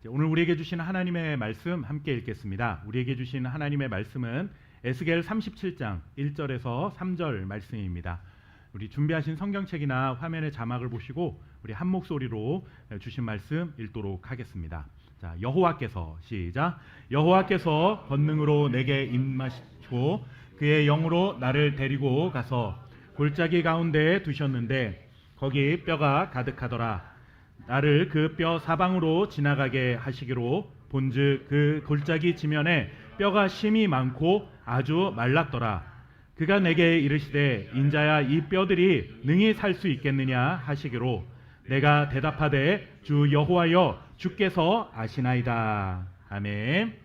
오늘 우리에게 주신 하나님의 말씀 함께 읽겠습니다. 우리에게 주신 하나님의 말씀은 에스겔 37장 1절에서 3절 말씀입니다. 우리 준비하신 성경책이나 화면의 자막을 보시고 우리 한 목소리로 주신 말씀 읽도록 하겠습니다. 자, 여호와께서 시작. 여호와께서 권능으로 내게 임하시고 그의 영으로 나를 데리고 가서 골짜기 가운데에 두셨는데 거기 뼈가 가득하더라. 나를 그 뼈 사방으로 지나가게 하시기로 본즉 그 골짜기 지면에 뼈가 심이 많고 아주 말랐더라. 그가 내게 이르시되 인자야 이 뼈들이 능히 살 수 있겠느냐 하시기로 내가 대답하되 주 여호와여 주께서 아시나이다. 아멘.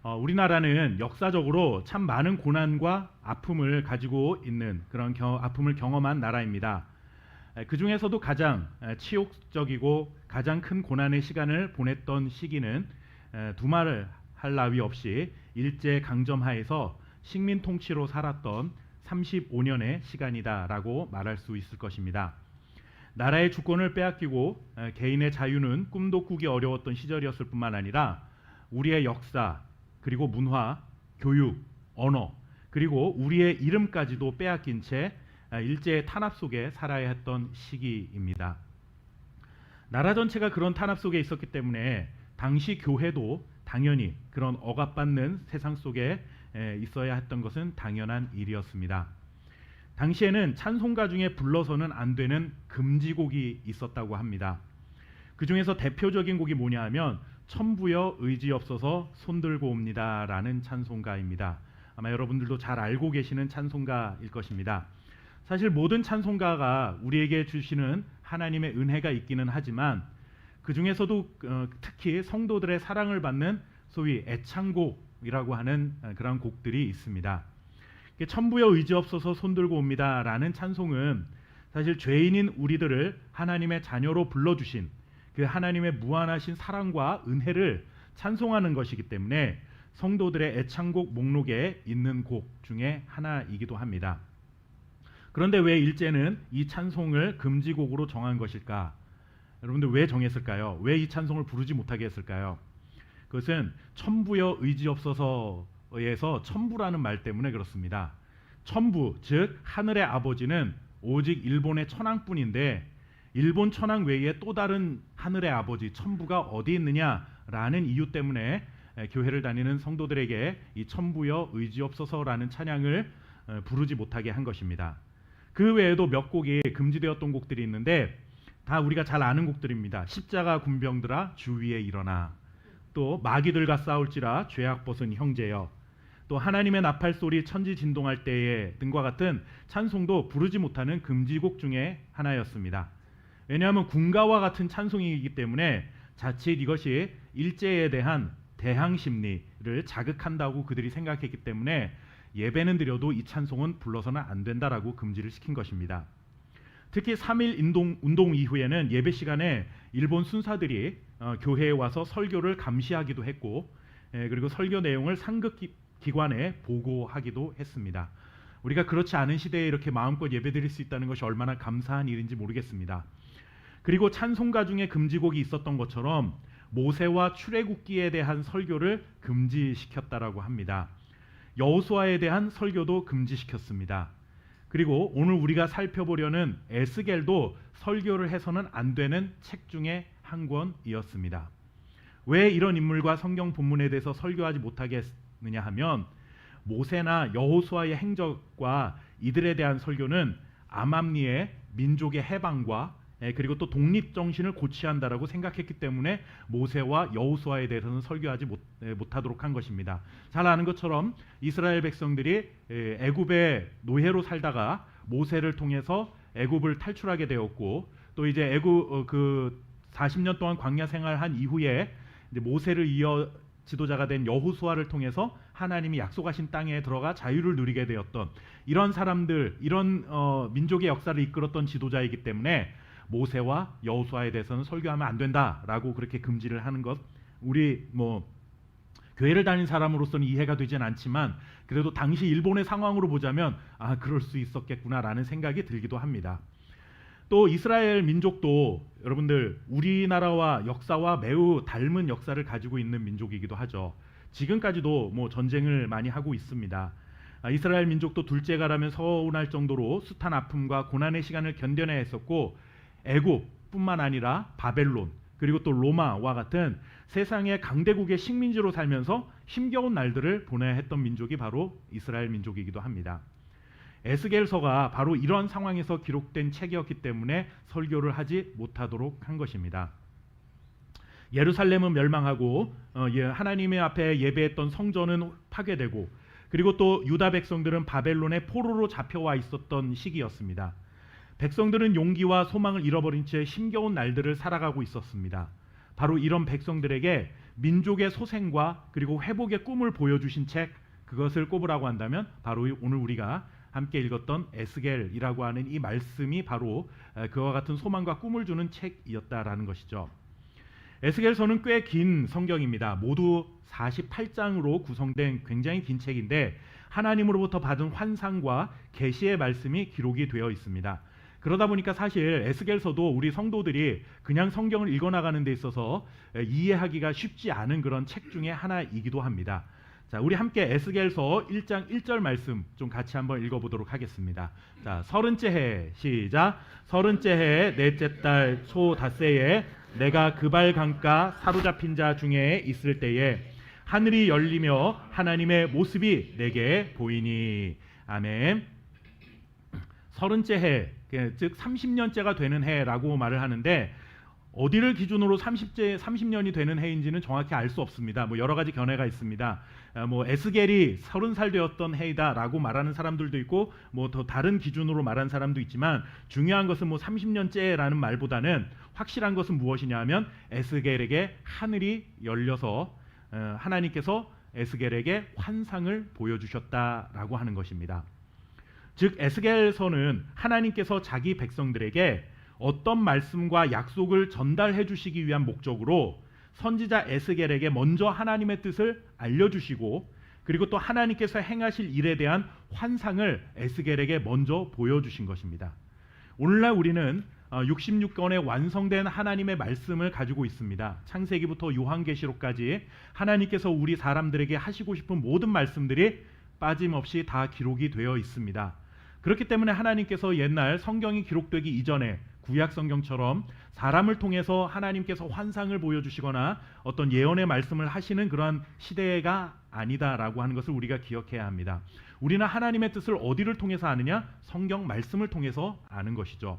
우리나라는 역사적으로 참 많은 고난과 아픔을 가지고 있는 그런 아픔을 경험한 나라입니다. 그 중에서도 가장 치욕적이고 가장 큰 고난의 시간을 보냈던 시기는 두말을 할 나위 없이 일제 강점하에서 식민 통치로 살았던 35년의 시간이다라고 말할 수 있을 것입니다. 나라의 주권을 빼앗기고 개인의 자유는 꿈도 꾸기 어려웠던 시절이었을 뿐만 아니라 우리의 역사, 그리고 문화, 교육, 언어, 그리고 우리의 이름까지도 빼앗긴 채 일제의 탄압 속에 살아야 했던 시기입니다. 나라 전체가 그런 탄압 속에 있었기 때문에 당시 교회도 당연히 그런 억압받는 세상 속에 있어야 했던 것은 당연한 일이었습니다. 당시에는 찬송가 중에 불러서는 안 되는 금지곡이 있었다고 합니다. 그 중에서 대표적인 곡이 뭐냐 하면 천부여 의지없어서 손들고 옵니다 라는 찬송가입니다. 아마 여러분들도 잘 알고 계시는 찬송가일 것입니다. 사실 모든 찬송가가 우리에게 주시는 하나님의 은혜가 있기는 하지만 그 중에서도 특히 성도들의 사랑을 받는 소위 애창곡이라고 하는 그런 곡들이 있습니다. 천부여 의지없어서 손들고 옵니다 라는 찬송은 사실 죄인인 우리들을 하나님의 자녀로 불러주신 그 하나님의 무한하신 사랑과 은혜를 찬송하는 것이기 때문에 성도들의 애창곡 목록에 있는 곡 중에 하나이기도 합니다. 그런데 왜 일제는 이 찬송을 금지곡으로 정한 것일까? 여러분들 왜 정했을까요? 왜 이 찬송을 부르지 못하게 했을까요? 그것은 천부여 의지없어서에서 천부라는 말 때문에 그렇습니다. 천부, 즉 하늘의 아버지는 오직 일본의 천황뿐인데 일본 천황 외에 또 다른 하늘의 아버지 천부가 어디 있느냐라는 이유 때문에 교회를 다니는 성도들에게 이 천부여 의지없어서라는 찬양을 부르지 못하게 한 것입니다. 그 외에도 몇 곡이 금지되었던 곡들이 있는데 다 우리가 잘 아는 곡들입니다. 십자가 군병들아 주 위에 일어나, 또 마귀들과 싸울지라 죄악 벗은 형제여, 또 하나님의 나팔 소리 천지 진동할 때에 등과 같은 찬송도 부르지 못하는 금지곡 중에 하나였습니다. 왜냐하면 군가와 같은 찬송이기 때문에 자칫 이것이 일제에 대한 대항 심리를 자극한다고 그들이 생각했기 때문에 예배는 드려도 이 찬송은 불러서는 안 된다라고 금지를 시킨 것입니다. 특히 3.1 운동 이후에는 예배 시간에 일본 순사들이 교회에 와서 설교를 감시하기도 했고 그리고 설교 내용을 상급기관에 보고하기도 했습니다. 우리가 그렇지 않은 시대에 이렇게 마음껏 예배드릴 수 있다는 것이 얼마나 감사한 일인지 모르겠습니다. 그리고 찬송가 중에 금지곡이 있었던 것처럼 모세와 출애굽기에 대한 설교를 금지시켰다라고 합니다. 여호수아에 대한 설교도 금지시켰습니다. 그리고 오늘 우리가 살펴보려는 에스겔도 설교를 해서는 안 되는 책 중에 한 권이었습니다. 왜 이런 인물과 성경 본문에 대해서 설교하지 못하게 했느냐 하면 모세나 여호수아의 행적과 이들에 대한 설교는 암암리의 민족의 해방과 그리고 또 독립정신을 고취한다라고 생각했기 때문에 모세와 여호수아에 대해서는 설교하지 못하도록 한 것입니다. 잘 아는 것처럼 이스라엘 백성들이 애굽의 노예로 살다가 모세를 통해서 애굽을 탈출하게 되었고 또 이제 애굽 40년 동안 광야 생활한 이후에 이제 모세를 이어 지도자가 된 여호수아를 통해서 하나님이 약속하신 땅에 들어가 자유를 누리게 되었던 이런 사람들, 이런 민족의 역사를 이끌었던 지도자이기 때문에 모세와 여호수아에 대해서는 설교하면 안 된다라고 그렇게 금지를 하는 것, 우리 교회를 다닌 사람으로서는 이해가 되진 않지만 그래도 당시 일본의 상황으로 보자면 그럴 수 있었겠구나라는 생각이 들기도 합니다. 또 이스라엘 민족도 여러분들 우리나라와 역사와 매우 닮은 역사를 가지고 있는 민족이기도 하죠. 지금까지도 뭐 전쟁을 많이 하고 있습니다. 이스라엘 민족도 둘째가라면 서운할 정도로 숱한 아픔과 고난의 시간을 견뎌내야 했었고, 애굽뿐만 아니라 바벨론 그리고 또 로마와 같은 세상의 강대국의 식민지로 살면서 힘겨운 날들을 보내야 했던 민족이 바로 이스라엘 민족이기도 합니다. 에스겔서가 바로 이런 상황에서 기록된 책이었기 때문에 설교를 하지 못하도록 한 것입니다. 예루살렘은 멸망하고 하나님의 앞에 예배했던 성전은 파괴되고, 그리고 또 유다 백성들은 바벨론의 포로로 잡혀와 있었던 시기였습니다. 백성들은 용기와 소망을 잃어버린 채 힘겨운 날들을 살아가고 있었습니다. 바로 이런 백성들에게 민족의 소생과 그리고 회복의 꿈을 보여주신 책, 그것을 꼽으라고 한다면 바로 오늘 우리가 함께 읽었던 에스겔이라고 하는 이 말씀이 바로 그와 같은 소망과 꿈을 주는 책이었다라는 것이죠. 에스겔서는 꽤 긴 성경입니다. 모두 48장으로 구성된 굉장히 긴 책인데, 하나님으로부터 받은 환상과 계시의 말씀이 기록이 되어 있습니다. 그러다 보니까 사실 에스겔서도 우리 성도들이 그냥 성경을 읽어나가는 데 있어서 이해하기가 쉽지 않은 그런 책 중에 하나이기도 합니다. 자, 우리 함께 에스겔서 1장 1절 말씀 좀 같이 한번 읽어보도록 하겠습니다. 자, 서른째 해 시작. 서른째 해 넷째 달 초 닷새에 내가 그발 강가 사로잡힌 자 중에 있을 때에 하늘이 열리며 하나님의 모습이 내게 보이니. 아멘. 서른째 해, 즉 30년째가 되는 해라고 말을 하는데, 어디를 기준으로 30년이 되는 해인지는 정확히 알 수 없습니다. 뭐 여러 가지 견해가 있습니다. 뭐 에스겔이 30살 되었던 해이다라고 말하는 사람들도 있고, 뭐 더 다른 기준으로 말하는 사람도 있지만, 중요한 것은 뭐 30년째라는 말보다는 확실한 것은 무엇이냐 하면 에스겔에게 하늘이 열려서 하나님께서 에스겔에게 환상을 보여주셨다라고 하는 것입니다. 즉 에스겔서는 하나님께서 자기 백성들에게 어떤 말씀과 약속을 전달해 주시기 위한 목적으로 선지자 에스겔에게 먼저 하나님의 뜻을 알려주시고, 그리고 또 하나님께서 행하실 일에 대한 환상을 에스겔에게 먼저 보여주신 것입니다. 오늘날 우리는 66권의 완성된 하나님의 말씀을 가지고 있습니다. 창세기부터 요한계시록까지 하나님께서 우리 사람들에게 하시고 싶은 모든 말씀들이 빠짐없이 다 기록이 되어 있습니다. 그렇기 때문에 하나님께서 옛날 성경이 기록되기 이전에 구약 성경처럼 사람을 통해서 하나님께서 환상을 보여주시거나 어떤 예언의 말씀을 하시는 그러한 시대가 아니다라고 하는 것을 우리가 기억해야 합니다. 우리는 하나님의 뜻을 어디를 통해서 아느냐? 성경 말씀을 통해서 아는 것이죠.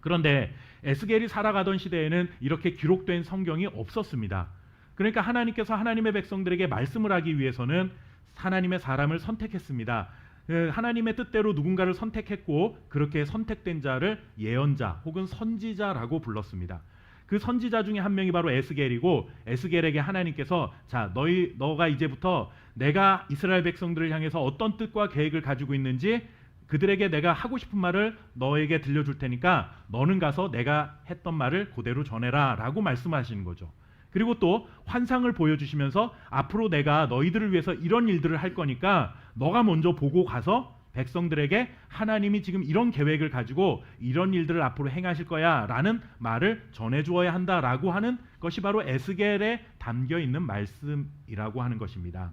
그런데 에스겔이 살아가던 시대에는 이렇게 기록된 성경이 없었습니다. 그러니까 하나님께서 하나님의 백성들에게 말씀을 하기 위해서는 하나님의 사람을 선택했습니다. 하나님의 뜻대로 누군가를 선택했고, 그렇게 선택된 자를 예언자 혹은 선지자라고 불렀습니다. 그 선지자 중에 한 명이 바로 에스겔이고, 에스겔에게 하나님께서 자, 너가 이제부터 내가 이스라엘 백성들을 향해서 어떤 뜻과 계획을 가지고 있는지, 그들에게 내가 하고 싶은 말을 너에게 들려줄 테니까 너는 가서 내가 했던 말을 그대로 전해라 라고 말씀하시는 거죠. 그리고 또 환상을 보여주시면서 앞으로 내가 너희들을 위해서 이런 일들을 할 거니까 너가 먼저 보고 가서 백성들에게 하나님이 지금 이런 계획을 가지고 이런 일들을 앞으로 행하실 거야 라는 말을 전해주어야 한다라고 하는 것이 바로 에스겔에 담겨있는 말씀이라고 하는 것입니다.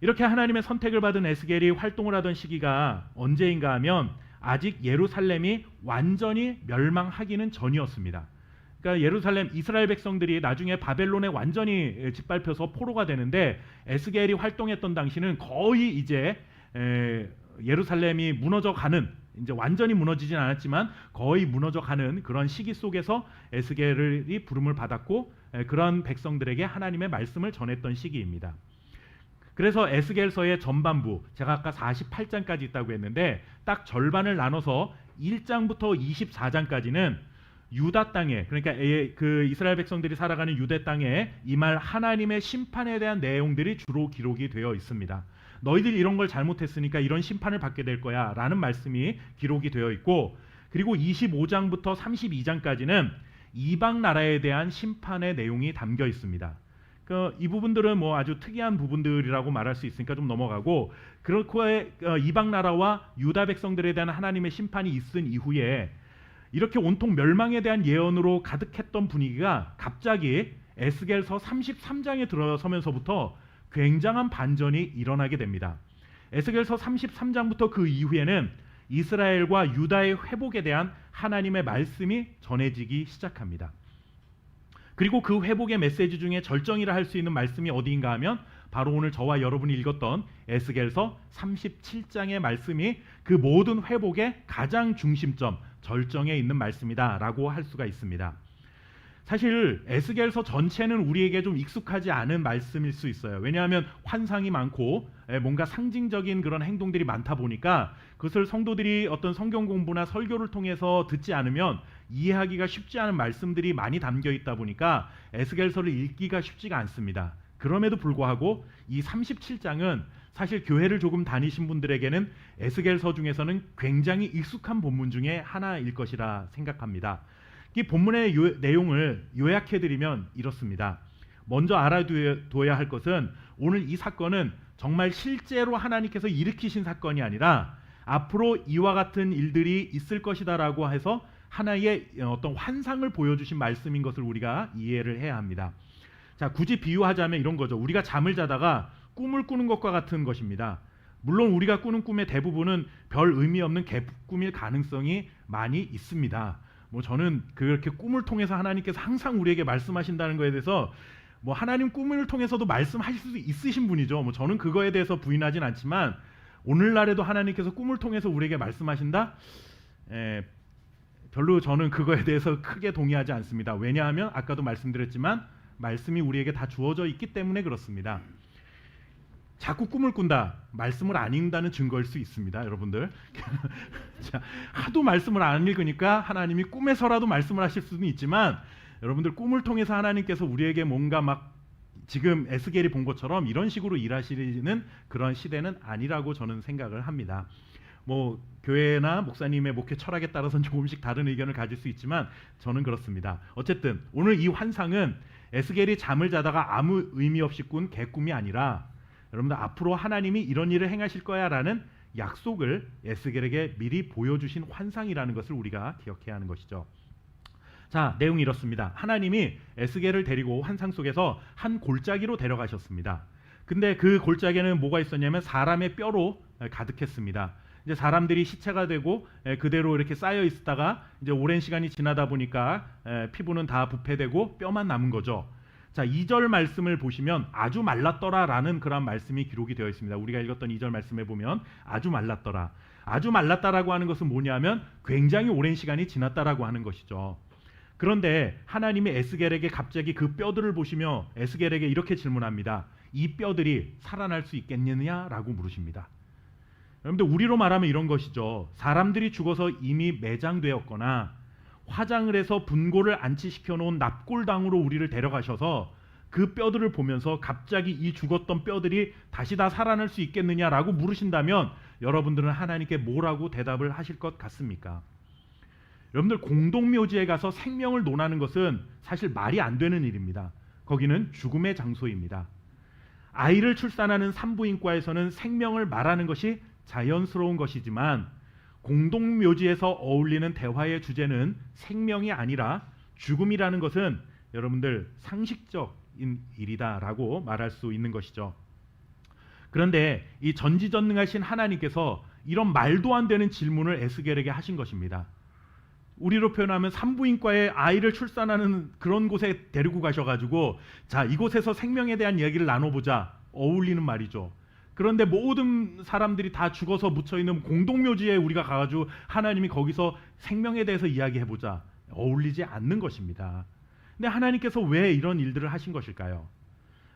이렇게 하나님의 선택을 받은 에스겔이 활동을 하던 시기가 언제인가 하면 아직 예루살렘이 완전히 멸망하기는 전이었습니다. 그러니까 예루살렘 이스라엘 백성들이 나중에 바벨론에 완전히 짓밟혀서 포로가 되는데, 에스겔이 활동했던 당시는 거의 이제 예루살렘이 무너져가는, 이제 완전히 무너지진 않았지만 거의 무너져가는 그런 시기 속에서 에스겔이 부름을 받았고, 그런 백성들에게 하나님의 말씀을 전했던 시기입니다. 그래서 에스겔서의 전반부, 제가 아까 48장까지 있다고 했는데 딱 절반을 나눠서 1장부터 24장까지는 유다 땅에, 그러니까 그 이스라엘 백성들이 살아가는 유대 땅에 임할 하나님의 심판에 대한 내용들이 주로 기록이 되어 있습니다. 너희들이 이런 걸 잘못했으니까 이런 심판을 받게 될 거야 라는 말씀이 기록이 되어 있고, 그리고 25장부터 32장까지는 이방 나라에 대한 심판의 내용이 담겨 있습니다. 이 부분들은 뭐 아주 특이한 부분들이라고 말할 수 있으니까 좀 넘어가고, 그렇고 이방 나라와 유다 백성들에 대한 하나님의 심판이 있은 이후에 이렇게 온통 멸망에 대한 예언으로 가득했던 분위기가 갑자기 에스겔서 33장에 들어서면서부터 굉장한 반전이 일어나게 됩니다. 에스겔서 33장부터 그 이후에는 이스라엘과 유다의 회복에 대한 하나님의 말씀이 전해지기 시작합니다. 그리고 그 회복의 메시지 중에 절정이라 할 수 있는 말씀이 어디인가 하면 바로 오늘 저와 여러분이 읽었던 에스겔서 37장의 말씀이 그 모든 회복의 가장 중심점, 절정에 있는 말씀이다라고 할 수가 있습니다. 사실 에스겔서 전체는 우리에게 좀 익숙하지 않은 말씀일 수 있어요. 왜냐하면 환상이 많고 뭔가 상징적인 그런 행동들이 많다 보니까 그것을 성도들이 어떤 성경 공부나 설교를 통해서 듣지 않으면 이해하기가 쉽지 않은 말씀들이 많이 담겨 있다 보니까 에스겔서를 읽기가 쉽지가 않습니다. 그럼에도 불구하고 이 37장은 사실 교회를 조금 다니신 분들에게는 에스겔서 중에서는 굉장히 익숙한 본문 중에 하나일 것이라 생각합니다. 이 본문의 내용을 요약해드리면 이렇습니다. 먼저 알아둬야 할 것은 오늘 이 사건은 정말 실제로 하나님께서 일으키신 사건이 아니라 앞으로 이와 같은 일들이 있을 것이다라고 해서 하나의 어떤 환상을 보여주신 말씀인 것을 우리가 이해를 해야 합니다. 자, 굳이 비유하자면 이런 거죠. 우리가 잠을 자다가 꿈을 꾸는 것과 같은 것입니다. 물론 우리가 꾸는 꿈의 대부분은 별 의미 없는 개꿈일 가능성이 많이 있습니다. 저는 그렇게 꿈을 통해서 하나님께서 항상 우리에게 말씀하신다는 것에 대해서 하나님 꿈을 통해서도 말씀하실 수 있으신 분이죠. 저는 그거에 대해서 부인하진 않지만 오늘날에도 하나님께서 꿈을 통해서 우리에게 말씀하신다? 별로 저는 그거에 대해서 크게 동의하지 않습니다. 왜냐하면 아까도 말씀드렸지만 말씀이 우리에게 다 주어져 있기 때문에 그렇습니다. 자꾸 꿈을 꾼다, 말씀을 안 읽는다는 증거일 수 있습니다, 여러분들. 자, 하도 말씀을 안 읽으니까 하나님이 꿈에서라도 말씀을 하실 수는 있지만 여러분들 꿈을 통해서 하나님께서 우리에게 뭔가 막 지금 에스겔이 본 것처럼 이런 식으로 일하시는 그런 시대는 아니라고 저는 생각을 합니다. 교회나 목사님의 목회 철학에 따라서는 조금씩 다른 의견을 가질 수 있지만 저는 그렇습니다. 어쨌든 오늘 이 환상은 에스겔이 잠을 자다가 아무 의미 없이 꾼 개꿈이 아니라 여러분들 앞으로 하나님이 이런 일을 행하실 거야 라는 약속을 에스겔에게 미리 보여주신 환상이라는 것을 우리가 기억해야 하는 것이죠. 자, 내용이 이렇습니다. 하나님이 에스겔을 데리고 환상 속에서 한 골짜기로 데려가셨습니다. 근데 그 골짜기에는 뭐가 있었냐면 사람의 뼈로 가득했습니다. 이제 사람들이 시체가 되고 그대로 이렇게 쌓여 있다가 이제 오랜 시간이 지나다 보니까 피부는 다 부패되고 뼈만 남은 거죠. 자, 2절 말씀을 보시면 아주 말랐더라라는 그런 말씀이 기록이 되어 있습니다. 우리가 읽었던 2절 말씀에 보면 아주 말랐더라. 아주 말랐다라고 하는 것은 뭐냐면 굉장히 오랜 시간이 지났다라고 하는 것이죠. 그런데 하나님이 에스겔에게 갑자기 그 뼈들을 보시며 에스겔에게 이렇게 질문합니다. 이 뼈들이 살아날 수 있겠느냐라고 물으십니다. 여러분들 우리로 말하면 이런 것이죠. 사람들이 죽어서 이미 매장되었거나 화장을 해서 분고를 안치시켜 놓은 납골당으로 우리를 데려가셔서 그 뼈들을 보면서 갑자기 이 죽었던 뼈들이 다시 다 살아날 수 있겠느냐라고 물으신다면 여러분들은 하나님께 뭐라고 대답을 하실 것 같습니까? 여러분들 공동묘지에 가서 생명을 논하는 것은 사실 말이 안 되는 일입니다. 거기는 죽음의 장소입니다. 아이를 출산하는 산부인과에서는 생명을 말하는 것이 자연스러운 것이지만 공동묘지에서 어울리는 대화의 주제는 생명이 아니라 죽음이라는 것은 여러분들 상식적인 일이다라고 말할 수 있는 것이죠. 그런데 이 전지전능하신 하나님께서 이런 말도 안 되는 질문을 에스겔에게 하신 것입니다. 우리로 표현하면 산부인과에 아이를 출산하는 그런 곳에 데리고 가셔가지고 자, 이곳에서 생명에 대한 이야기를 나눠보자. 어울리는 말이죠. 그런데 모든 사람들이 다 죽어서 묻혀있는 공동묘지에 우리가 가가지고 하나님이 거기서 생명에 대해서 이야기해보자. 어울리지 않는 것입니다. 근데 하나님께서 왜 이런 일들을 하신 것일까요?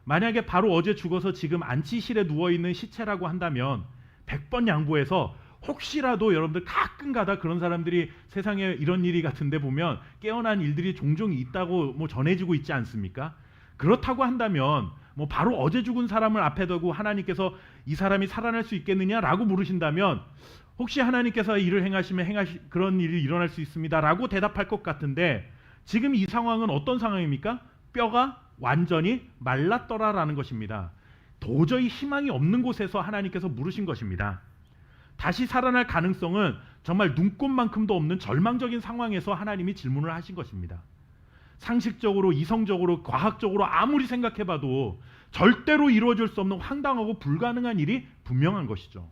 만약에 바로 어제 죽어서 지금 안치실에 누워있는 시체라고 한다면 100번 양보해서 혹시라도 여러분들 가끔가다 그런 사람들이 세상에 이런 일이 같은데 보면 깨어난 일들이 종종 있다고 전해지고 있지 않습니까? 그렇다고 한다면 바로 어제 죽은 사람을 앞에 두고 하나님께서 이 사람이 살아날 수 있겠느냐라고 물으신다면 혹시 하나님께서 일을 행하시면 그런 일이 일어날 수 있습니다라고 대답할 것 같은데 지금 이 상황은 어떤 상황입니까? 뼈가 완전히 말랐더라라는 것입니다. 도저히 희망이 없는 곳에서 하나님께서 물으신 것입니다. 다시 살아날 가능성은 정말 눈꼽만큼도 없는 절망적인 상황에서 하나님이 질문을 하신 것입니다. 상식적으로, 이성적으로, 과학적으로 아무리 생각해봐도 절대로 이루어질 수 없는 황당하고 불가능한 일이 분명한 것이죠.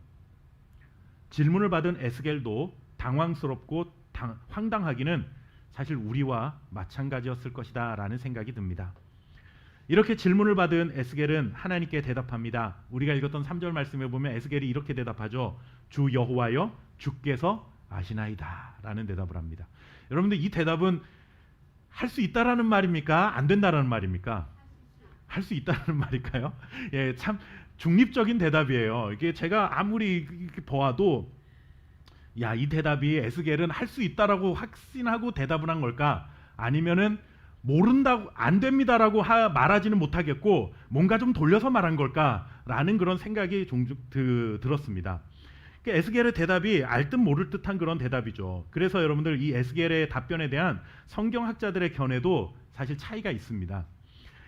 질문을 받은 에스겔도 당황스럽고 황당하기는 사실 우리와 마찬가지였을 것이다 라는 생각이 듭니다. 이렇게 질문을 받은 에스겔은 하나님께 대답합니다. 우리가 읽었던 3절 말씀에 보면 에스겔이 이렇게 대답하죠. 주 여호와여, 주께서 아시나이다 라는 대답을 합니다. 여러분들, 이 대답은 할 수 있다라는 말입니까? 안 된다라는 말입니까? 할 수 있다라는 말일까요? 예, 참 중립적인 대답이에요. 이게 제가 아무리 이렇게 보아도 야, 이 대답이 에스겔은 할 수 있다라고 확신하고 대답을 한 걸까? 아니면은 모른다고, 안 됩니다라고 말하지는 못하겠고 뭔가 좀 돌려서 말한 걸까라는 그런 생각이 종종 들었습니다. 에스겔의 대답이 알 듯 모를 듯한 그런 대답이죠. 그래서 여러분들, 이 에스겔의 답변에 대한 성경학자들의 견해도 사실 차이가 있습니다.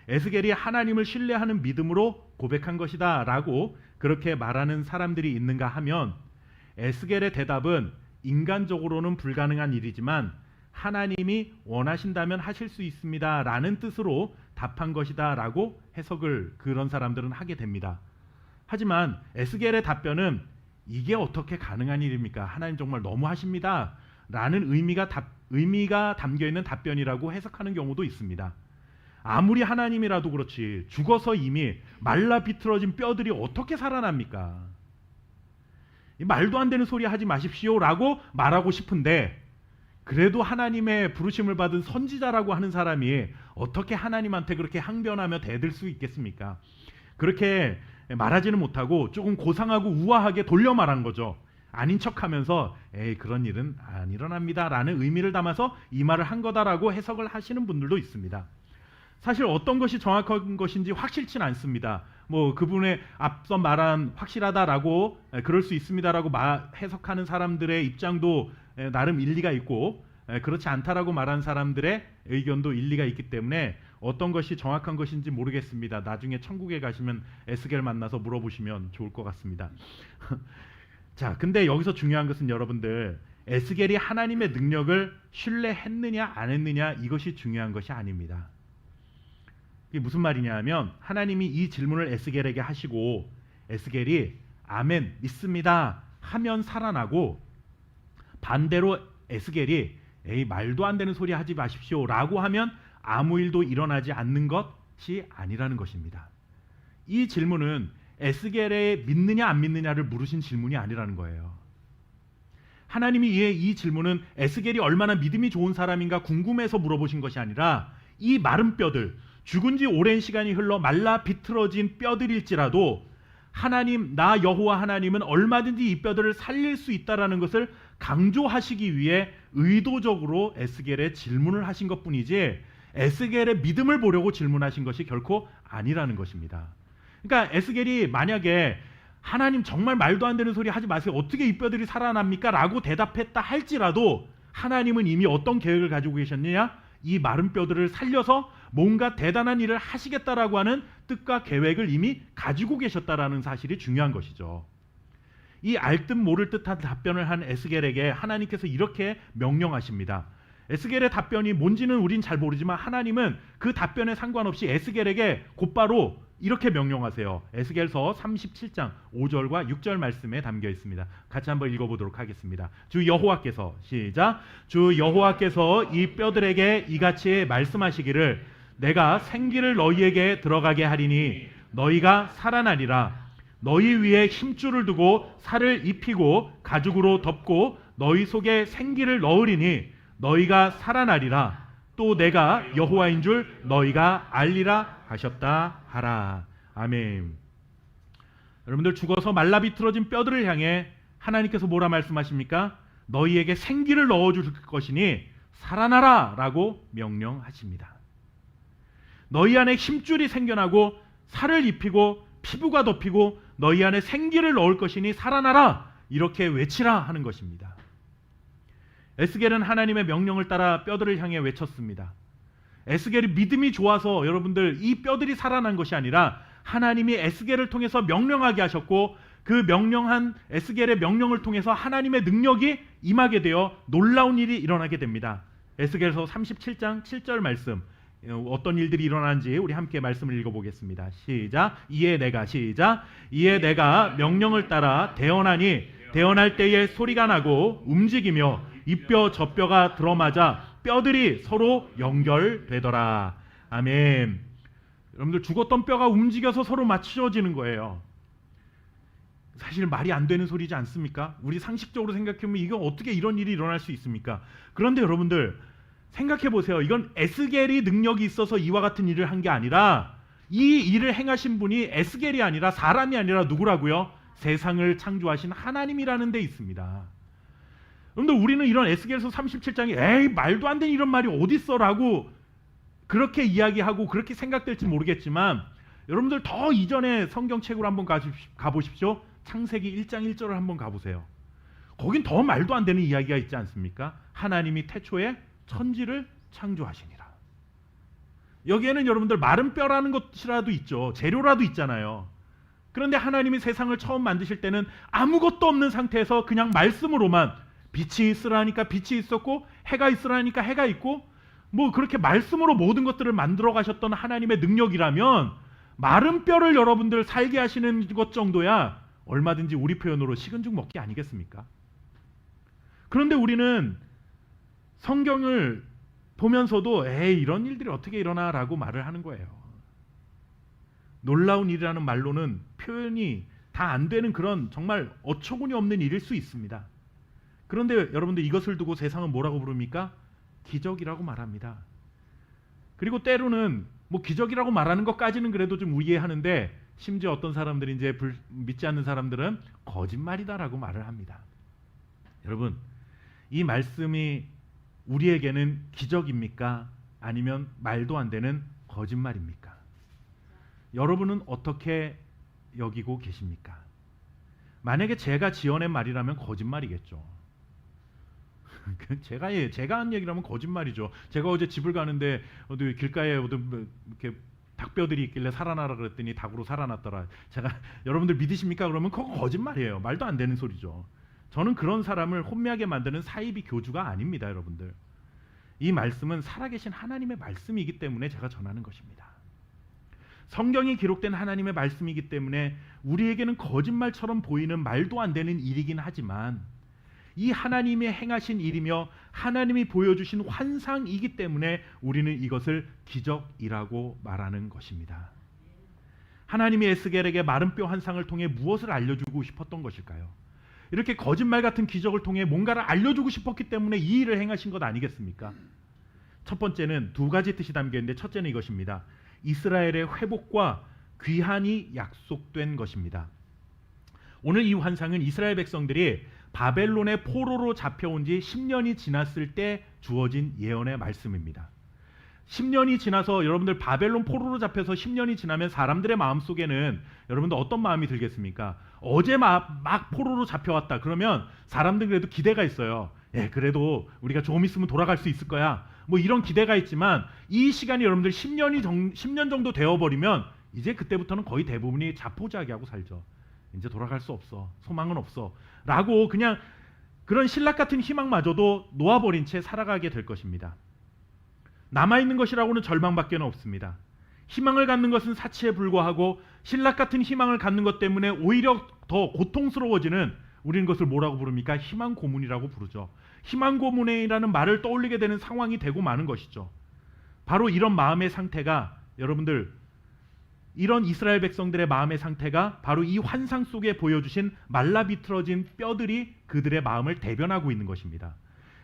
에스겔이 하나님을 신뢰하는 믿음으로 고백한 것이다 라고 그렇게 말하는 사람들이 있는가 하면, 에스겔의 대답은 인간적으로는 불가능한 일이지만 하나님이 원하신다면 하실 수 있습니다 라는 뜻으로 답한 것이다 라고 해석을 그런 사람들은 하게 됩니다. 하지만 에스겔의 답변은 이게 어떻게 가능한 일입니까? 하나님 정말 너무하십니다 라는 의미가 담겨있는 답변이라고 해석하는 경우도 있습니다. 아무리 하나님이라도 그렇지 죽어서 이미 말라 비틀어진 뼈들이 어떻게 살아납니까? 말도 안 되는 소리 하지 마십시오 라고 말하고 싶은데, 그래도 하나님의 부르심을 받은 선지자라고 하는 사람이 어떻게 하나님한테 그렇게 항변하며 대들 수 있겠습니까? 그렇게 말하지는 못하고 조금 고상하고 우아하게 돌려 말한 거죠. 아닌 척하면서 에이, 그런 일은 안 일어납니다 라는 의미를 담아서 이 말을 한 거다라고 해석을 하시는 분들도 있습니다. 사실 어떤 것이 정확한 것인지 확실치는 않습니다. 그분의 앞서 말한 확실하다라고 그럴 수 있습니다라고 해석하는 사람들의 입장도 나름 일리가 있고, 그렇지 않다라고 말한 사람들의 의견도 일리가 있기 때문에 어떤 것이 정확한 것인지 모르겠습니다. 나중에 천국에 가시면 에스겔 만나서 물어보시면 좋을 것 같습니다. 자, 근데 여기서 중요한 것은 여러분들, 에스겔이 하나님의 능력을 신뢰했느냐 안 했느냐 이것이 중요한 것이 아닙니다. 이게 무슨 말이냐 하면, 하나님이 이 질문을 에스겔에게 하시고 에스겔이 아멘 믿습니다 하면 살아나고, 반대로 에스겔이 에이, 말도 안 되는 소리 하지 마십시오 라고 하면 아무 일도 일어나지 않는 것이 아니라는 것입니다. 이 질문은 에스겔의 믿느냐 안 믿느냐를 물으신 질문이 아니라는 거예요. 하나님이 이 질문은 에스겔이 얼마나 믿음이 좋은 사람인가 궁금해서 물어보신 것이 아니라, 이 마른 뼈들, 죽은 지 오랜 시간이 흘러 말라 비틀어진 뼈들일지라도 하나님, 나 여호와 하나님은 얼마든지 이 뼈들을 살릴 수 있다라는 것을 강조하시기 위해 의도적으로 에스겔의 질문을 하신 것뿐이지, 에스겔의 믿음을 보려고 질문하신 것이 결코 아니라는 것입니다. 그러니까 에스겔이 만약에 하나님 정말 말도 안 되는 소리 하지 마세요, 어떻게 이 뼈들이 살아납니까? 라고 대답했다 할지라도 하나님은 이미 어떤 계획을 가지고 계셨느냐? 이 마른 뼈들을 살려서 뭔가 대단한 일을 하시겠다라고 하는 뜻과 계획을 이미 가지고 계셨다라는 사실이 중요한 것이죠. 이 알 듯 모를 듯한 답변을 한 에스겔에게 하나님께서 이렇게 명령하십니다. 에스겔의 답변이 뭔지는 우린 잘 모르지만 하나님은 그 답변에 상관없이 에스겔에게 곧바로 이렇게 명령하세요. 에스겔서 37장 5절과 6절 말씀에 담겨 있습니다. 같이 한번 읽어보도록 하겠습니다. 주 여호와께서, 시작. 주 여호와께서 이 뼈들에게 이같이 말씀하시기를, 내가 생기를 너희에게 들어가게 하리니 너희가 살아나리라. 너희 위에 힘줄을 두고 살을 입히고 가죽으로 덮고 너희 속에 생기를 넣으리니 너희가 살아나리라. 또 내가 여호와인 줄 너희가 알리라 하셨다 하라. 아멘. 여러분들, 죽어서 말라 비틀어진 뼈들을 향해 하나님께서 뭐라 말씀하십니까? 너희에게 생기를 넣어줄 것이니 살아나라 라고 명령하십니다. 너희 안에 힘줄이 생겨나고 살을 입히고 피부가 덮이고 너희 안에 생기를 넣을 것이니 살아나라, 이렇게 외치라 하는 것입니다. 에스겔은 하나님의 명령을 따라 뼈들을 향해 외쳤습니다. 에스겔이 믿음이 좋아서 여러분들 이 뼈들이 살아난 것이 아니라 하나님이 에스겔을 통해서 명령하게 하셨고, 그 명령한 에스겔의 명령을 통해서 하나님의 능력이 임하게 되어 놀라운 일이 일어나게 됩니다. 에스겔서 37장 7절 말씀, 어떤 일들이 일어나는지 우리 함께 말씀을 읽어보겠습니다. 시작. 이에 내가 명령을 따라 대언하니 대언할 때에 소리가 나고 움직이며 이 뼈 저 뼈가 들어맞아 뼈들이 서로 연결되더라. 아멘. 여러분들, 죽었던 뼈가 움직여서 서로 맞춰지는 거예요. 사실 말이 안 되는 소리지 않습니까? 우리 상식적으로 생각해보면 이거 어떻게 이런 일이 일어날 수 있습니까? 그런데 여러분들 생각해 보세요. 이건 에스겔이 능력이 있어서 이와 같은 일을 한 게 아니라, 이 일을 행하신 분이 에스겔이 아니라 사람이 아니라 누구라고요? 세상을 창조하신 하나님이라는 데 있습니다. 여러분들, 우리는 이런 에스겔서 37장에 에이 말도 안 되는 이런 말이 어딨어 라고 그렇게 이야기하고 그렇게 생각될지 모르겠지만, 여러분들 더 이전에 성경책으로 한번 가보십시오. 창세기 1장 1절을 한번 가보세요. 거긴 더 말도 안 되는 이야기가 있지 않습니까? 하나님이 태초에 천지를 창조하시니라. 여기에는 여러분들 마른 뼈라는 것이라도 있죠. 재료라도 있잖아요. 그런데 하나님이 세상을 처음 만드실 때는 아무것도 없는 상태에서 그냥 말씀으로만, 빛이 있으라니까 빛이 있었고 해가 있으라니까 해가 있고, 뭐 그렇게 말씀으로 모든 것들을 만들어 가셨던 하나님의 능력이라면 마른 뼈를 여러분들 살게 하시는 것 정도야 얼마든지 우리 표현으로 식은 죽 먹기 아니겠습니까? 그런데 우리는 성경을 보면서도 에이 이런 일들이 어떻게 일어나 라고 말을 하는 거예요. 놀라운 일이라는 말로는 표현이 다 안 되는 그런 정말 어처구니 없는 일일 수 있습니다. 그런데 여러분들 이것을 두고 세상은 뭐라고 부릅니까? 기적이라고 말합니다. 그리고 때로는 뭐 기적이라고 말하는 것까지는 그래도 좀 이해하는데, 심지어 어떤 사람들이 이제 믿지 않는 사람들은 거짓말이다라고 말을 합니다. 여러분, 이 말씀이 우리에게는 기적입니까? 아니면 말도 안 되는 거짓말입니까? 여러분은 어떻게 여기고 계십니까? 만약에 제가 지어낸 말이라면 거짓말이겠죠. 제가 한 얘기라면 거짓말이죠. 제가 어제 집을 가는데 어디 길가에 이렇게 닭뼈들이 있길래 살아나라 그랬더니 닭으로 살아났더라. 제가 여러분들 믿으십니까? 그러면 그거 거짓말이에요. 말도 안 되는 소리죠. 저는 그런 사람을 혼미하게 만드는 사이비 교주가 아닙니다, 여러분들. 이 말씀은 살아계신 하나님의 말씀이기 때문에 제가 전하는 것입니다. 성경이 기록된 하나님의 말씀이기 때문에 우리에게는 거짓말처럼 보이는 말도 안 되는 일이긴 하지만, 이 하나님이 행하신 일이며 하나님이 보여주신 환상이기 때문에 우리는 이것을 기적이라고 말하는 것입니다. 하나님이 에스겔에게 마른 뼈 환상을 통해 무엇을 알려주고 싶었던 것일까요? 이렇게 거짓말 같은 기적을 통해 뭔가를 알려주고 싶었기 때문에 이 일을 행하신 것 아니겠습니까? 첫 번째는 두 가지 뜻이 담겨있는데, 첫째는 이것입니다. 이스라엘의 회복과 귀환이 약속된 것입니다. 오늘 이 환상은 이스라엘 백성들이 바벨론의 포로로 잡혀온 지 10년이 지났을 때 주어진 예언의 말씀입니다. 10년이 지나서 여러분들 바벨론 포로로 잡혀서 10년이 지나면 사람들의 마음속에는 여러분들 어떤 마음이 들겠습니까? 어제 막 포로로 잡혀왔다. 그러면 사람들은 그래도 기대가 있어요. 그래도 우리가 조금 있으면 돌아갈 수 있을 거야. 뭐 이런 기대가 있지만, 이 시간이 여러분들 10년 정도 되어버리면 이제 그때부터는 거의 대부분이 자포자기하고 살죠. 이제 돌아갈 수 없어. 소망은 없어. 라고 그냥 그런 신락 같은 희망마저도 놓아버린 채 살아가게 될 것입니다. 남아있는 것이라고는 절망밖에 없습니다. 희망을 갖는 것은 사치에 불과하고, 신락 같은 희망을 갖는 것 때문에 오히려 더 고통스러워지는, 우리는 그것을 뭐라고 부릅니까? 희망 고문이라고 부르죠. 희망 고문이라는 말을 떠올리게 되는 상황이 되고 마는 것이죠. 바로 이런 마음의 상태가, 여러분들 이런 이스라엘 백성들의 마음의 상태가 바로 이 환상 속에 보여주신 말라비틀어진 뼈들이 그들의 마음을 대변하고 있는 것입니다.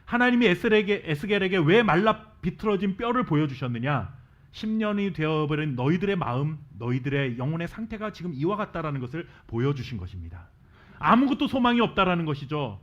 하나님이 에스겔에게 왜 말라비틀어진 뼈를 보여주셨느냐? 10년이 되어버린 너희들의 마음, 너희들의 영혼의 상태가 지금 이와 같다라는 것을 보여주신 것입니다. 아무것도 소망이 없다라는 것이죠.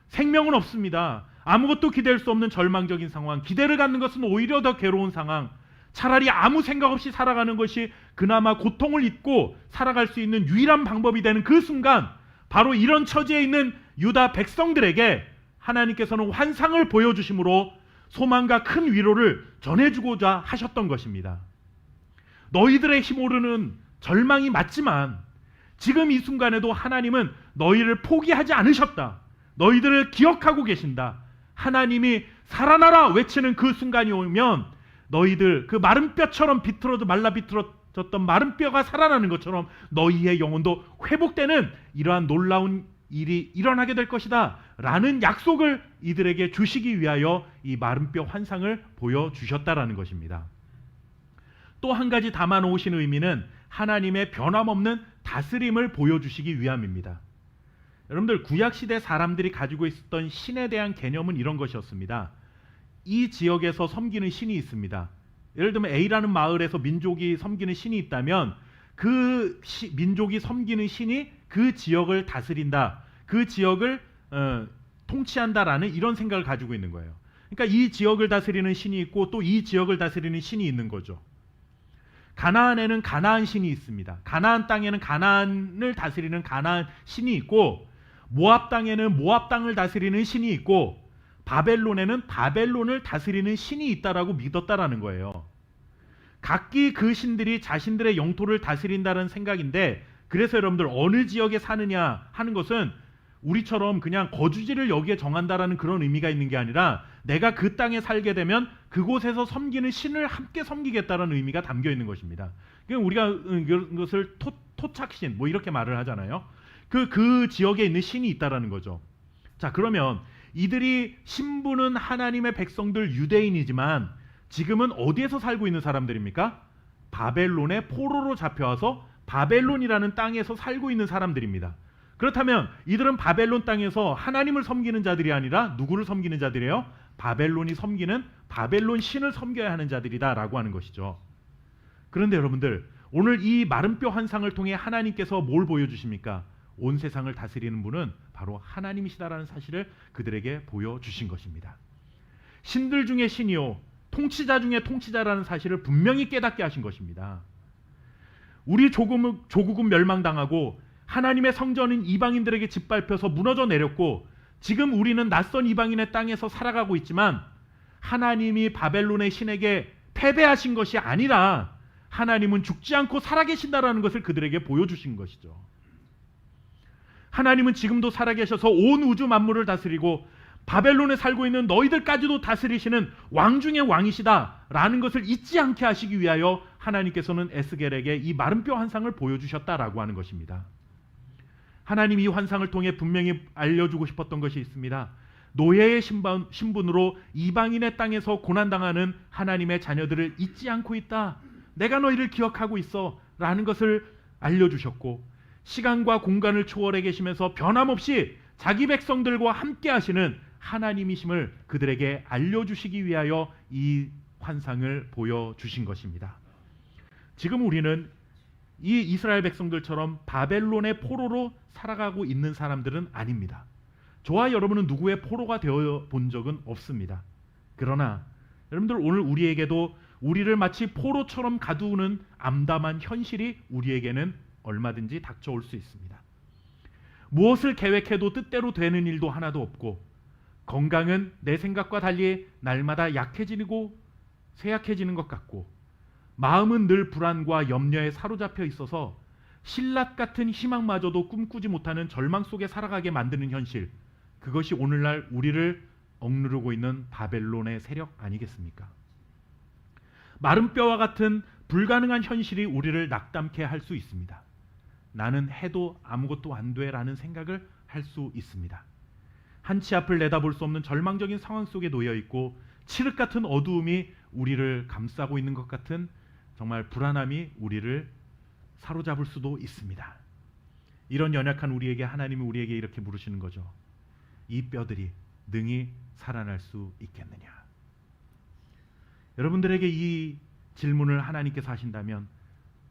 생명은 없습니다. 아무것도 기댈 수 없는 절망적인 상황, 기대를 갖는 것은 오히려 더 괴로운 상황, 차라리 아무 생각 없이 살아가는 것이 그나마 고통을 잊고 살아갈 수 있는 유일한 방법이 되는 그 순간, 바로 이런 처지에 있는 유다 백성들에게 하나님께서는 환상을 보여주심으로 소망과 큰 위로를 전해주고자 하셨던 것입니다. 너희들의 힘오르는 절망이 맞지만 지금 이 순간에도 하나님은 너희를 포기하지 않으셨다. 너희들을 기억하고 계신다. 하나님이 살아나라 외치는 그 순간이 오면 너희들 그 마른 뼈처럼 말라 비틀어졌던 마른 뼈가 살아나는 것처럼 너희의 영혼도 회복되는 이러한 놀라운 일이 일어나게 될 것이다 라는 약속을 이들에게 주시기 위하여 이 마른 뼈 환상을 보여주셨다라는 것입니다. 또 한 가지 담아놓으신 의미는 하나님의 변함없는 다스림을 보여주시기 위함입니다. 여러분들 구약시대 사람들이 가지고 있었던 신에 대한 개념은 이런 것이었습니다. 이 지역에서 섬기는 신이 있습니다. 예를 들면 A라는 마을에서 민족이 섬기는 신이 있다면 그 민족이 섬기는 신이 그 지역을 다스린다. 그 지역을 통치한다라는 이런 생각을 가지고 있는 거예요. 그러니까 이 지역을 다스리는 신이 있고 또 이 지역을 다스리는 신이 있는 거죠. 가나안에는 가나안 신이 있습니다. 가나안 땅에는 가나안을 다스리는 가나안 신이 있고 모압 땅에는 모압 땅을 다스리는 신이 있고 바벨론에는 바벨론을 다스리는 신이 있다라고 믿었다라는 거예요. 각기 그 신들이 자신들의 영토를 다스린다는 생각인데 그래서 여러분들 어느 지역에 사느냐 하는 것은 우리처럼 그냥 거주지를 여기에 정한다라는 그런 의미가 있는 게 아니라 내가 그 땅에 살게 되면 그곳에서 섬기는 신을 함께 섬기겠다라는 의미가 담겨 있는 것입니다. 그러니까 우리가 이것을 토착신 뭐 이렇게 말을 하잖아요. 그 지역에 있는 신이 있다라는 거죠. 자, 그러면 이들이 신부는 하나님의 백성들 유대인이지만 지금은 어디에서 살고 있는 사람들입니까? 바벨론의 포로로 잡혀와서 바벨론이라는 땅에서 살고 있는 사람들입니다. 그렇다면 이들은 바벨론 땅에서 하나님을 섬기는 자들이 아니라 누구를 섬기는 자들이에요? 바벨론이 섬기는 바벨론 신을 섬겨야 하는 자들이다라고 하는 것이죠. 그런데 여러분들 오늘 이 마른 뼈 환상을 통해 하나님께서 뭘 보여주십니까? 온 세상을 다스리는 분은 바로 하나님이시다라는 사실을 그들에게 보여주신 것입니다. 신들 중에 신이요 통치자 중에 통치자라는 사실을 분명히 깨닫게 하신 것입니다. 우리 조국은 멸망당하고 하나님의 성전인 이방인들에게 짓밟혀서 무너져 내렸고 지금 우리는 낯선 이방인의 땅에서 살아가고 있지만 하나님이 바벨론의 신에게 패배하신 것이 아니라 하나님은 죽지 않고 살아계신다라는 것을 그들에게 보여주신 것이죠. 하나님은 지금도 살아계셔서 온 우주 만물을 다스리고 바벨론에 살고 있는 너희들까지도 다스리시는 왕 중의 왕이시다라는 것을 잊지 않게 하시기 위하여 하나님께서는 에스겔에게 이 마른 뼈 환상을 보여주셨다라고 하는 것입니다. 하나님이 이 환상을 통해 분명히 알려주고 싶었던 것이 있습니다. 노예의 신분으로 이방인의 땅에서 고난당하는 하나님의 자녀들을 잊지 않고 있다. 내가 너희를 기억하고 있어 라는 것을 알려주셨고 시간과 공간을 초월해 계시면서 변함없이 자기 백성들과 함께 하시는 하나님이심을 그들에게 알려주시기 위하여 이 환상을 보여주신 것입니다. 지금 우리는 이 이스라엘 백성들처럼 바벨론의 포로로 살아가고 있는 사람들은 아닙니다. 저와 여러분은 누구의 포로가 되어 본 적은 없습니다. 그러나 여러분들 오늘 우리에게도 우리를 마치 포로처럼 가두는 암담한 현실이 우리에게는 얼마든지 닥쳐올 수 있습니다. 무엇을 계획해도 뜻대로 되는 일도 하나도 없고 건강은 내 생각과 달리 날마다 약해지고 쇠약해지는 것 같고 마음은 늘 불안과 염려에 사로잡혀 있어서 신라 같은 희망마저도 꿈꾸지 못하는 절망 속에 살아가게 만드는 현실, 그것이 오늘날 우리를 억누르고 있는 바벨론의 세력 아니겠습니까? 마른 뼈와 같은 불가능한 현실이 우리를 낙담케 할 수 있습니다. 나는 해도 아무것도 안 돼라는 생각을 할 수 있습니다. 한치 앞을 내다볼 수 없는 절망적인 상황 속에 놓여 있고 칠흑 같은 어두움이 우리를 감싸고 있는 것 같은 정말 불안함이 우리를 사로잡을 수도 있습니다. 이런 연약한 우리에게 하나님이 우리에게 이렇게 물으시는 거죠. 이 뼈들이 능히 살아날 수 있겠느냐? 여러분들에게 이 질문을 하나님께서 하신다면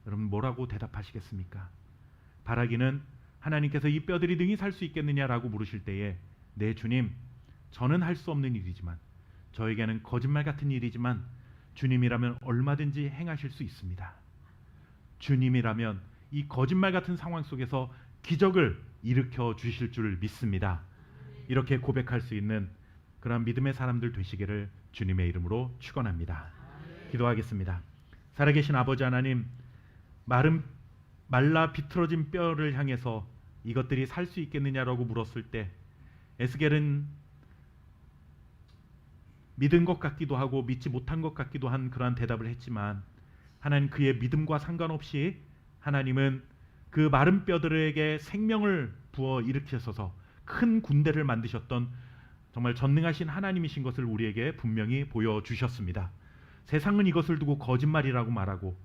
여러분 뭐라고 대답하시겠습니까? 바라기는 하나님께서 이 뼈들이 능히 살 수 있겠느냐라고 물으실 때에 네 주님, 저는 할 수 없는 일이지만 저에게는 거짓말 같은 일이지만 주님이라면 얼마든지 행하실 수 있습니다. 주님이라면 이 거짓말 같은 상황 속에서 기적을 일으켜 주실 줄 믿습니다. 이렇게 고백할 수 있는 그런 믿음의 사람들 되시기를 주님의 이름으로 축원합니다. 기도하겠습니다. 살아계신 아버지 하나님, 마른 말라 비틀어진 뼈를 향해서 이것들이 살 수 있겠느냐라고 물었을 때 에스겔은 믿은 것 같기도 하고 믿지 못한 것 같기도 한 그러한 대답을 했지만 하나님 그의 믿음과 상관없이 하나님은 그 마른 뼈들에게 생명을 부어 일으키셔서 큰 군대를 만드셨던 정말 전능하신 하나님이신 것을 우리에게 분명히 보여주셨습니다. 세상은 이것을 두고 거짓말이라고 말하고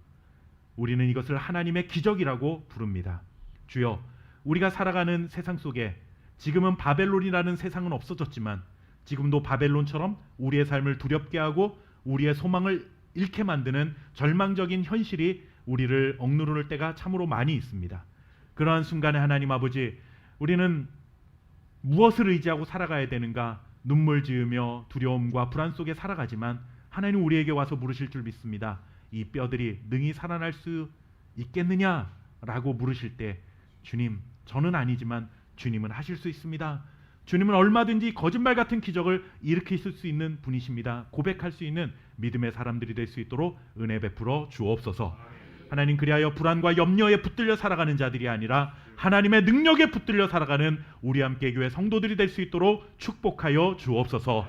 우리는 이것을 하나님의 기적이라고 부릅니다. 주여, 우리가 살아가는 세상 속에 지금은 바벨론이라는 세상은 없어졌지만 지금도 바벨론처럼 우리의 삶을 두렵게 하고 우리의 소망을 잃게 만드는 절망적인 현실이 우리를 억누를 때가 참으로 많이 있습니다. 그러한 순간에 하나님 아버지, 우리는 무엇을 의지하고 살아가야 되는가 눈물 지으며 두려움과 불안 속에 살아가지만 하나님 우리에게 와서 물으실 줄 믿습니다. 이 뼈들이 능히 살아날 수 있겠느냐라고 물으실 때 주님, 저는 아니지만 주님은 하실 수 있습니다. 주님은 얼마든지 거짓말 같은 기적을 일으키실 수 있는 분이십니다. 고백할 수 있는 믿음의 사람들이 될 수 있도록 은혜 베풀어 주옵소서. 하나님, 그리하여 불안과 염려에 붙들려 살아가는 자들이 아니라 하나님의 능력에 붙들려 살아가는 우리 함께 교회 성도들이 될 수 있도록 축복하여 주옵소서.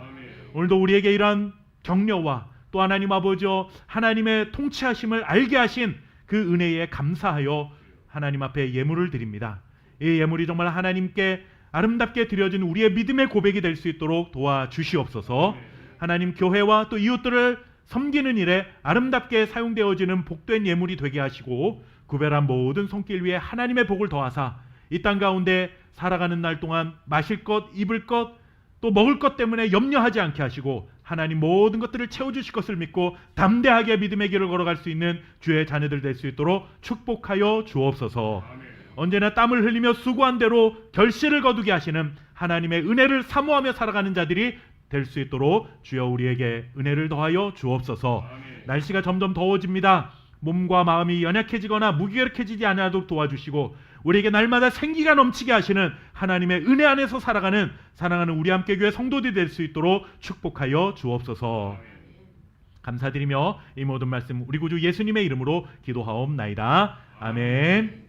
오늘도 우리에게 이러한 격려와 또 하나님 아버지여 하나님의 통치하심을 알게 하신 그 은혜에 감사하여 하나님 앞에 예물을 드립니다. 이 예물이 정말 하나님께 아름답게 드려진 우리의 믿음의 고백이 될 수 있도록 도와주시옵소서. 하나님, 교회와 또 이웃들을 섬기는 일에 아름답게 사용되어지는 복된 예물이 되게 하시고 구별한 모든 손길 위에 하나님의 복을 더하사 이 땅 가운데 살아가는 날 동안 마실 것, 입을 것, 또 먹을 것 때문에 염려하지 않게 하시고 하나님 모든 것들을 채워주실 것을 믿고 담대하게 믿음의 길을 걸어갈 수 있는 주의 자녀들 될 수 있도록 축복하여 주옵소서. 언제나 땀을 흘리며 수고한 대로 결실을 거두게 하시는 하나님의 은혜를 사모하며 살아가는 자들이 될 수 있도록 주여 우리에게 은혜를 더하여 주옵소서. 날씨가 점점 더워집니다. 몸과 마음이 연약해지거나 무기력해지지 않아도록 도와주시고 우리에게 날마다 생기가 넘치게 하시는 하나님의 은혜 안에서 살아가는 사랑하는 우리 함께 교회 성도들이 될 수 있도록 축복하여 주옵소서. 감사드리며 이 모든 말씀 우리 구주 예수님의 이름으로 기도하옵나이다. 아멘.